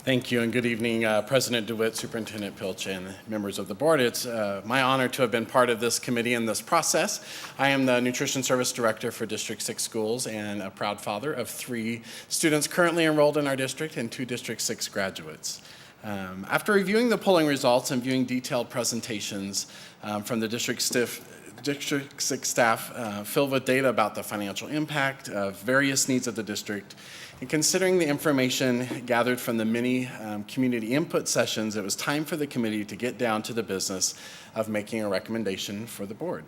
Thank you, and good evening, President DeWitt, Superintendent Pilch, and members of the board. It's my honor to have been part of this committee in this process. I am the Nutrition Service Director for District 6 schools and a proud father of 3 students currently enrolled in our district and 2 District 6 graduates. After reviewing the polling results and viewing detailed presentations from the District 6 staff filled with data about the financial impact of various needs of the district, and considering the information gathered from the many community input sessions, it was time for the committee to get down to the business of making a recommendation for the board.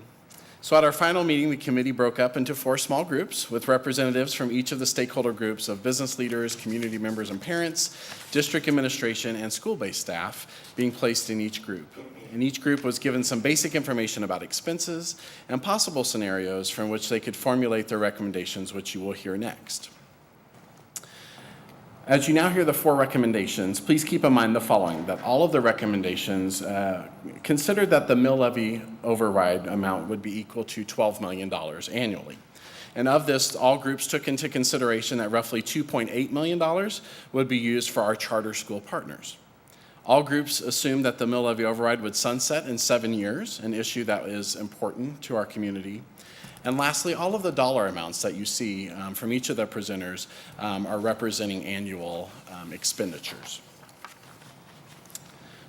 So at our final meeting, the committee broke up into 4 small groups with representatives from each of the stakeholder groups of business leaders, community members and parents, district administration, and school-based staff being placed in each group. And each group was given some basic information about expenses and possible scenarios from which they could formulate their recommendations, which you will hear next. As you now hear the 4 recommendations, please keep in mind the following, that all of the recommendations consider that the mill levy override amount would be equal to $12 million annually. And of this, all groups took into consideration that roughly $2.8 million would be used for our charter school partners. All groups assumed that the mill levy override would sunset in 7 years, an issue that is important to our community. And lastly, all of the dollar amounts that you see from each of the presenters are representing annual expenditures.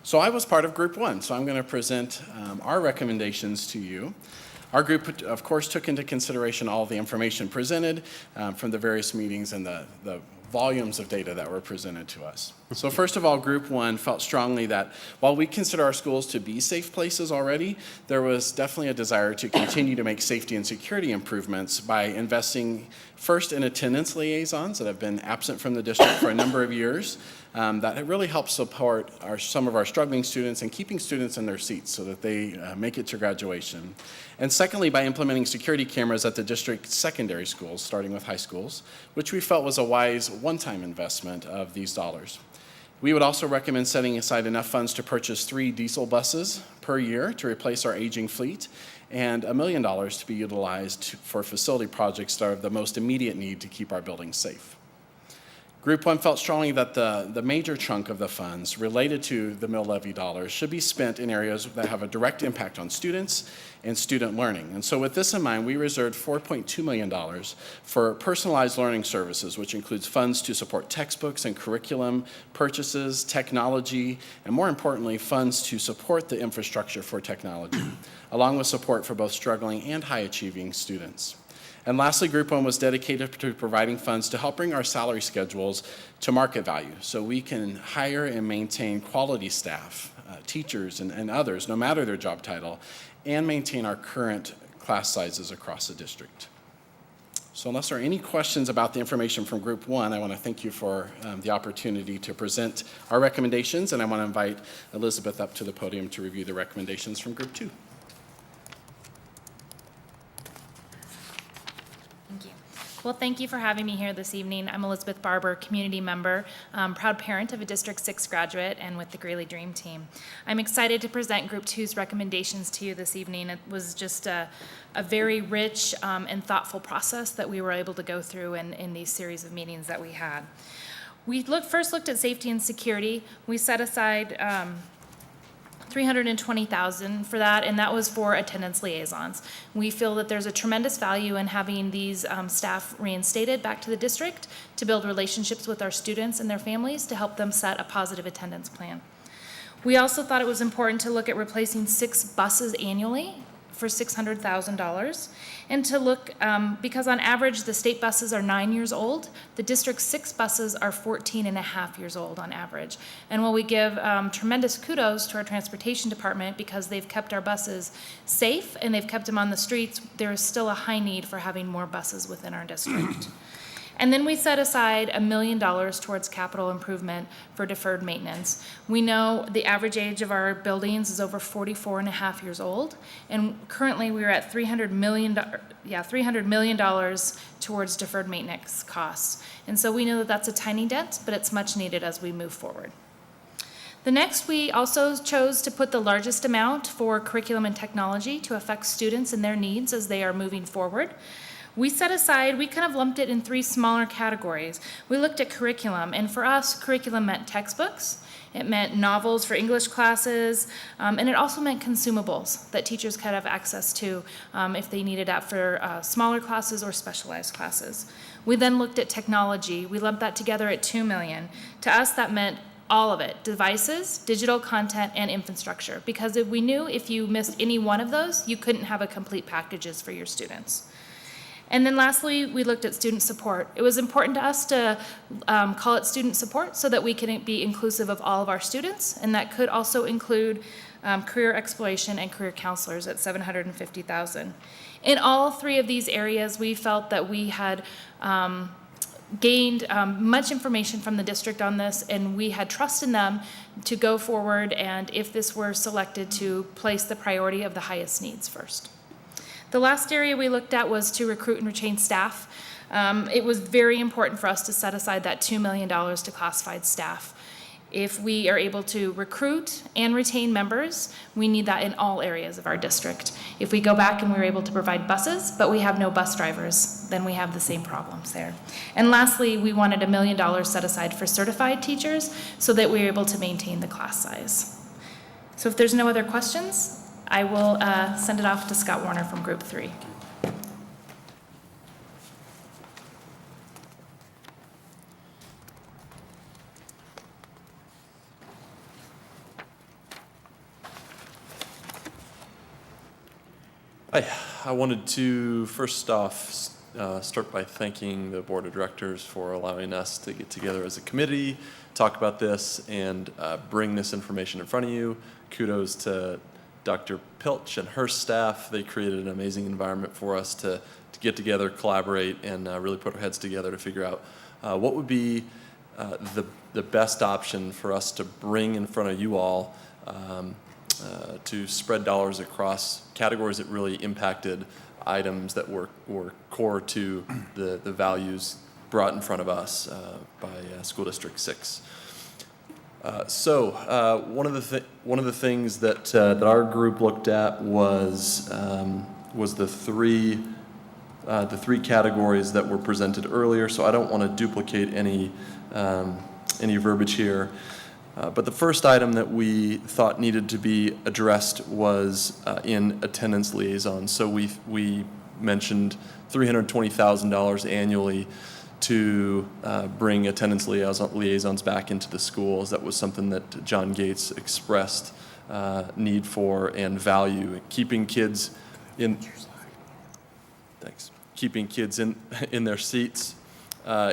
So I was part of Group 1, so I'm going to present our recommendations to you. Our group, of course, took into consideration all of the information presented from the various meetings and the volumes of data that were presented to us. So first of all, Group 1 felt strongly that while we consider our schools to be safe places already, there was definitely a desire to continue to make safety and security improvements by investing first in attendance liaisons that have been absent from the district for a number of years that have really helped support some of our struggling students and keeping students in their seats so that they make it to graduation. And secondly, by implementing security cameras at the district secondary schools, starting with high schools, which we felt was a wise one-time investment of these dollars. We would also recommend setting aside enough funds to purchase 3 diesel buses per year to replace our aging fleet, and $1 million to be utilized for facility projects that are of the most immediate need to keep our buildings safe. Group 1 felt strongly that the major chunk of the funds related to the mill levy dollars should be spent in areas that have a direct impact on students and student learning. And so with this in mind, we reserved $4.2 million for personalized learning services, which includes funds to support textbooks and curriculum purchases, technology, and more importantly, funds to support the infrastructure for technology, along with support for both struggling and high-achieving students. And lastly, Group 1 was dedicated to providing funds to help bring our salary schedules to market value so we can hire and maintain quality staff, teachers and others, no matter their job title, and maintain our current class sizes across the district. So unless there are any questions about the information from Group 1, I want to thank you for the opportunity to present our recommendations, and I want to invite Elizabeth up to the podium to review the recommendations from Group 2. Well, thank you for having me here this evening. I'm Elizabeth Barber, community member, proud parent of a District 6 graduate, and with the Greeley Dream Team. I'm excited to present Group 2's recommendations to you this evening. It was just a very rich and thoughtful process that we were able to go through in these series of meetings that we had. We first looked at safety and security. We set aside $320,000 for that, and that was for attendance liaisons. We feel that there's a tremendous value in having these staff reinstated back to the district to build relationships with our students and their families to help them set a positive attendance plan. We also thought it was important to look at replacing 6 buses annually for $600,000, and to look, because on average the state buses are 9 years old, the District 6 buses are 14 and a half years old on average. And while we give tremendous kudos to our transportation department because they've kept our buses safe and they've kept them on the streets, there is still a high need for having more buses within our district. And then we set aside $1 million towards capital improvement for deferred maintenance. We know the average age of our buildings is over 44 and a half years old, and currently we're at $300 million towards deferred maintenance costs. And so we know that that's a tiny dent, but it's much needed as we move forward. The next, we also chose to put the largest amount for curriculum and technology to affect students and their needs as they are moving forward. We kind of lumped it in 3 smaller categories. We looked at curriculum, and for us, curriculum meant textbooks, it meant novels for English classes, and it also meant consumables that teachers could have access to if they needed that for smaller classes or specialized classes. We then looked at technology. We lumped that together at $2 million. To us, that meant all of it: devices, digital content, and infrastructure, because we knew if you missed any one of those, you couldn't have a complete packages for your students. And then lastly, we looked at student support. It was important to us to call it student support so that we can be inclusive of all of our students, and that could also include career exploration and career counselors at $750,000. In all 3 of these areas, we felt that we had gained much information from the district on this, and we had trust in them to go forward, and if this were selected, to place the priority of the highest needs first. The last area we looked at was to recruit and retain staff. It was very important for us to set aside that $2 million to classified staff. If we are able to recruit and retain members, we need that in all areas of our district. If we go back and we're able to provide buses, but we have no bus drivers, then we have the same problems there. And lastly, we wanted $1 million set aside for certified teachers so that we were able to maintain the class size. So if there's no other questions, I will send it off to Scott Warner from Group 3. Hi, I wanted to first off start by thanking the Board of Directors for allowing us to get together as a committee, talk about this, and bring this information in front of you. Kudos to Dr. Pilch and her staff. They created an amazing environment for us to get together, collaborate, and really put our heads together to figure out what would be the best option for us to bring in front of you all to spread dollars across categories that really impacted items that were core to the values brought in front of us by School District 6. So one of the things that our group looked at was the three categories that were presented earlier. So I don't want to duplicate any verbiage here. But the first item that we thought needed to be addressed was in attendance liaisons. So we mentioned $320,000 annually to bring attendance liaisons back into the schools. That was something that John Gates expressed need for and value. Keeping kids in their seats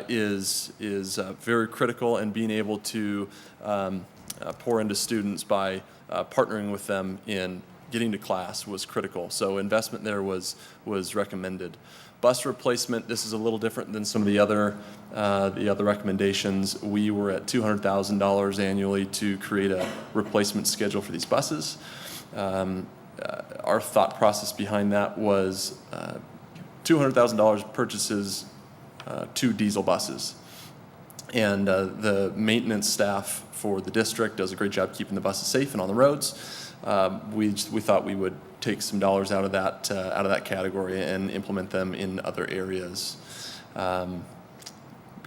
is very critical, and being able to pour into students by partnering with them in getting to class was critical. So investment there was recommended. Bus replacement, this is a little different than some of the other recommendations. We were at $200,000 annually to create a replacement schedule for these buses. Our thought process behind that was $200,000 purchases 2 diesel buses. And the maintenance staff for the district does a great job keeping the buses safe and on the roads. We thought we would take some dollars out of that category and implement them in other areas.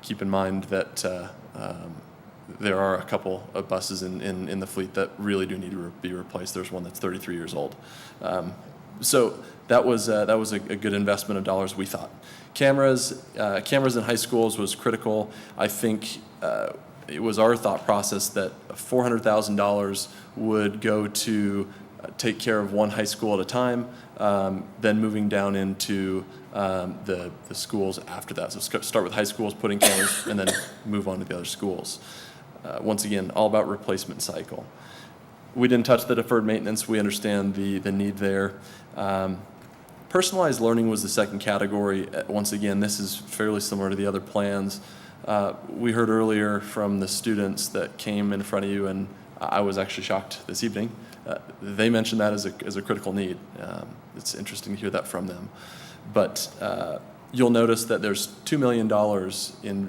Keep in mind that there are a couple of buses in the fleet that really do need to be replaced. There's one that's 33 years old. So that was a good investment of dollars, we thought. Cameras in high schools was critical. I think it was our thought process that $400,000 would go to take care of one high school at a time, then moving down into the schools after that. So start with high schools, putting cameras, and then move on to the other schools. Once again, all about replacement cycle. We didn't touch the deferred maintenance. We understand the need there. Personalized learning was the second category. Once again, this is fairly similar to the other plans. We heard earlier from the students that came in front of you, and I was actually shocked this evening. They mentioned that as a critical need. It's interesting to hear that from them. But you'll notice that there's $2 million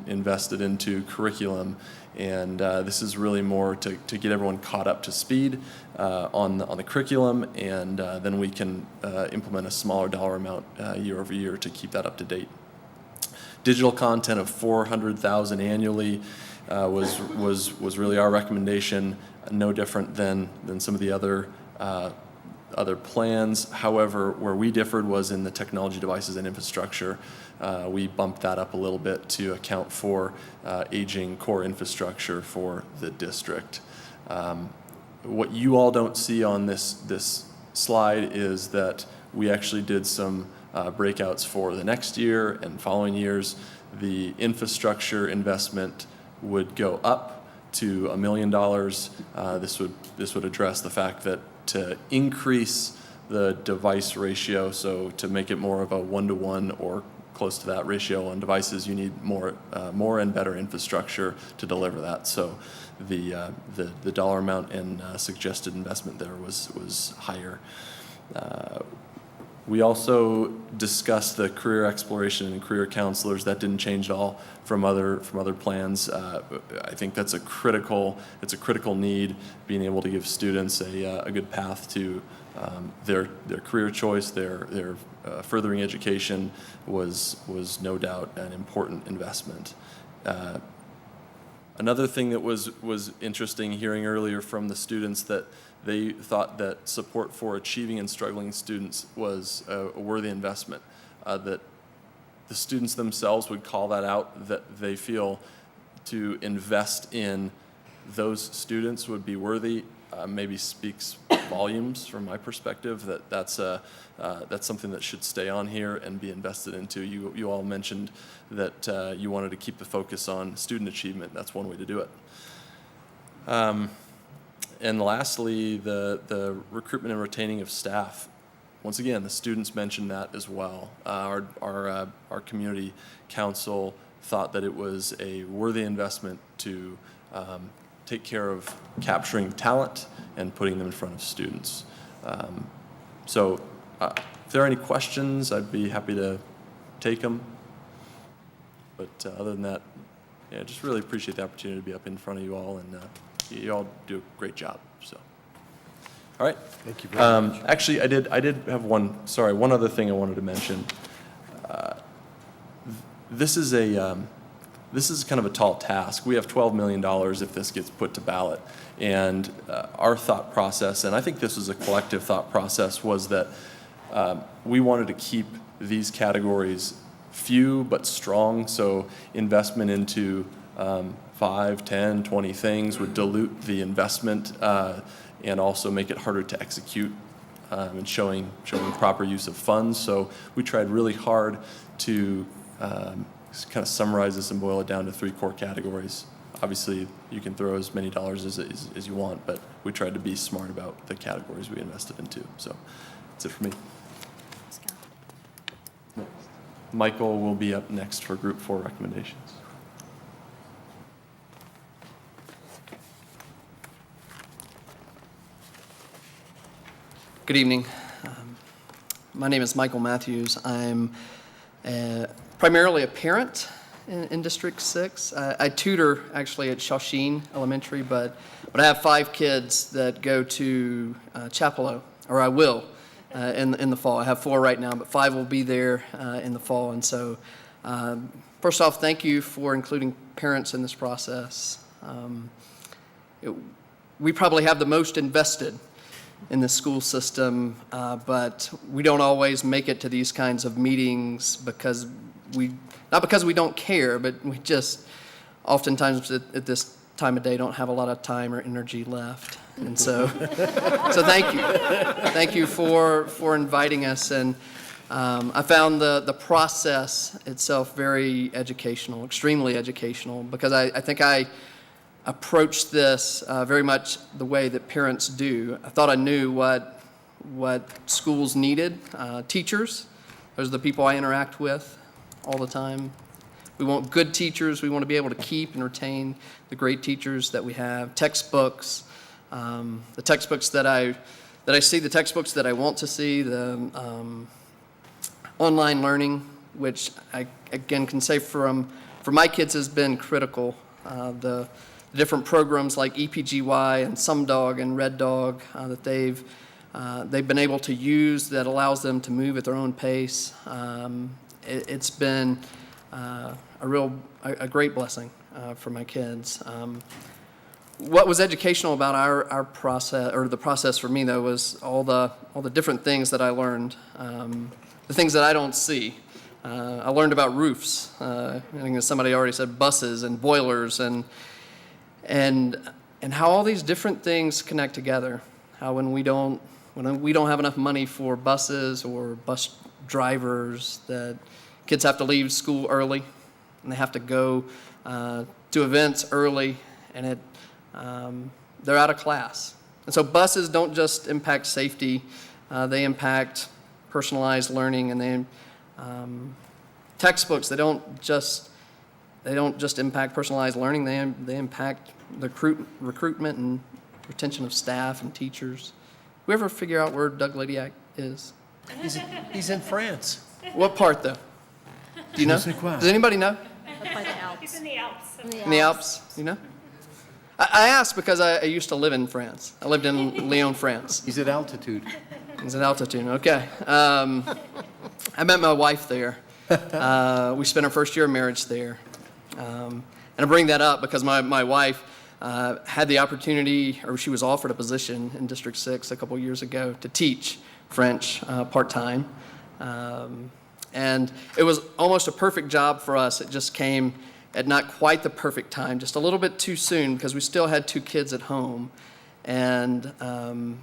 invested into curriculum, And this is really more to get everyone caught up to speed on the curriculum, and then we can implement a smaller dollar amount year over year to keep that up to date. Digital content of $400,000 annually was really our recommendation. No different than some of the other plans. However, where we differed was in the technology, devices, and infrastructure. We bumped that up a little bit to account for aging core infrastructure for the district. What you all don't see on this slide is that we actually did some breakouts for the next year and following years. The infrastructure investment would go up to $1 million. This would address the fact that to increase the device ratio, so to make it more of a 1-to-1 or close to that ratio on devices, you need more and better infrastructure to deliver that. So the dollar amount and suggested investment there was higher. We also discussed the career exploration and career counselors. That didn't change at all from other plans. I think that's a critical need, being able to give students a good path to their career choice. Their furthering education was no doubt an important investment. Another thing that was interesting hearing earlier from the students, that they thought that support for achieving and struggling students was a worthy investment, that the students themselves would call that out, that they feel to invest in those students would be worthy. Maybe speaks volumes from my perspective, that's something that should stay on here and be invested into. You all mentioned that you wanted to keep the focus on student achievement. That's one way to do it. And lastly, the recruitment and retaining of staff. Once again, the students mentioned that as well. Our community council thought that it was a worthy investment to take care of capturing talent and putting them in front of students. So if there are any questions, I'd be happy to take them. But other than that, yeah, just really appreciate the opportunity to be up in front of you all, and you all do a great job. So, all right. Thank you very much. Actually, I did have one other thing I wanted to mention. This is kind of a tall task. We have $12 million if this gets put to ballot. And our thought process, and I think this was a collective thought process, was that we wanted to keep these categories few but strong. So investment into 5, 10, 20 things would dilute the investment and also make it harder to execute and showing proper use of funds. So we tried really hard to kind of summarize this and boil it down to 3 core categories. Obviously, you can throw as many dollars as you want, but we tried to be smart about the categories we invested into. So that's it for me. Michael will be up next for Group 4 recommendations. Good evening. My name is Michael Matthews. I'm primarily a parent in District 6. I tutor actually at Shawsheen Elementary, but I have 5 kids that go to Chapello, or I will in the fall. I have 4 right now, but 5 will be there in the fall. And so first off, thank you for including parents in this process. We probably have the most invested in the school system, but we don't always make it to these kinds of meetings not because we don't care, but we just oftentimes at this time of day don't have a lot of time or energy left. And so thank you for inviting us. And I found the process itself very educational, extremely educational, because I think I approached this very much the way that parents do. I thought I knew what schools needed. Teachers, those are the people I interact with all the time. We want good teachers. We want to be able to keep and retain the great teachers that we have. Textbooks, the textbooks that I see, the textbooks that I want to see, the online learning, which I again can say for my kids has been critical. The different programs like EPGY and SumDog and Red Dog that they've been able to use that allows them to move at their own pace. It's been a great blessing for my kids. What was educational about our process, or the process for me though, was all the different things that I learned, the things that I don't see. I learned about roofs. I think somebody already said buses and boilers and how all these different things connect together. How when we don't have enough money for buses or bus drivers, that kids have to leave school early and they have to go to events early, and they're out of class. And so buses don't just impact safety, they impact personalized learning, and textbooks, they don't just impact personalized learning, they impact the recruitment and retention of staff and teachers. We ever figure out where Doug Ladiak is? He's in France. What part though? Do you know? Does anybody know? By the Alps. He's in the Alps. In the Alps, you know? I asked because I used to live in France. I lived in Lyon, France. He's at altitude. He's at altitude, okay. I met my wife there. We spent our first year of marriage there. And I bring that up because my wife had the opportunity, or she was offered a position in District 6 a couple years ago to teach French part-time. And it was almost a perfect job for us. It just came at not quite the perfect time, just a little bit too soon because we still had 2 kids at home. And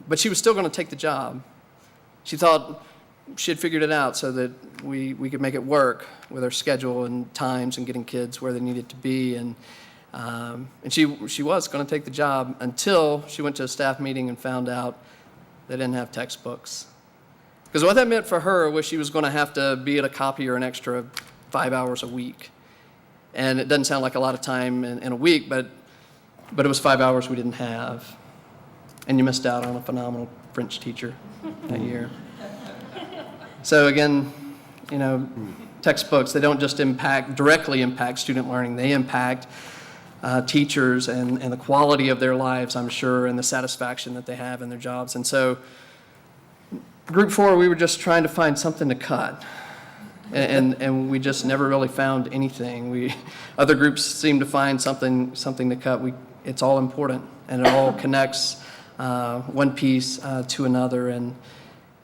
but she was still going to take the job. She thought she had figured it out so that we could make it work with our schedule and times and getting kids where they needed to be. And she was going to take the job until she went to a staff meeting and found out they didn't have textbooks. Because what that meant for her was she was going to have to be at a copier an extra 5 hours a week. And it doesn't sound like a lot of time in a week, but it was 5 hours we didn't have. And you missed out on a phenomenal French teacher that year. So again, you know, textbooks, they don't just directly impact student learning. They impact teachers and the quality of their lives, I'm sure, and the satisfaction that they have in their jobs. And so Group 4, we were just trying to find something to cut. And we just never really found anything. Other groups seem to find something to cut. It's all important, and it all connects one piece to another, and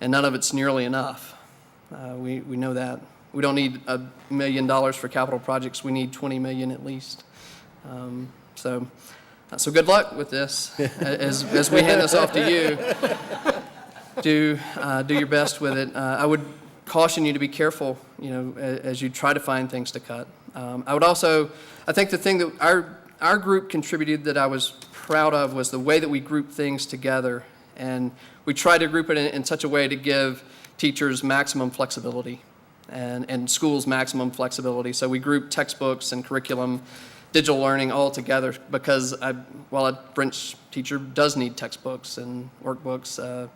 none of it's nearly enough. We know that. We don't need $1 million for capital projects. We need $20 million at least. So good luck with this as we hand this off to you. Do your best with it. I would caution you to be careful, you know, as you try to find things to cut. I think the thing that our group contributed that I was proud of was the way that we grouped things together, and we tried to group it in such a way to give teachers maximum flexibility and schools maximum flexibility. So we grouped textbooks and curriculum, digital learning all together because while a French teacher does need textbooks and workbooks, a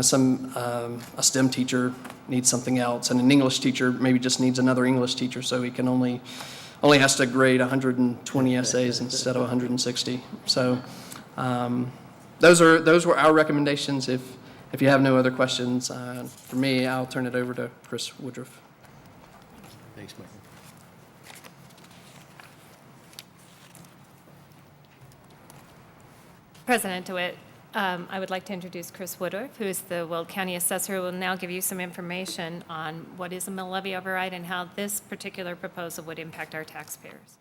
STEM teacher needs something else, and an English teacher maybe just needs another English teacher, so he can only has to grade 120 essays instead of 160. So those were our recommendations. If you have no other questions for me, I'll turn it over to Chris Woodruff. Thanks, Michael. President DeWitt, I would like to introduce Chris Woodruff, who is the Weld County Assessor, who will now give you some information on what is a mill levy override and how this particular proposal would impact our taxpayers.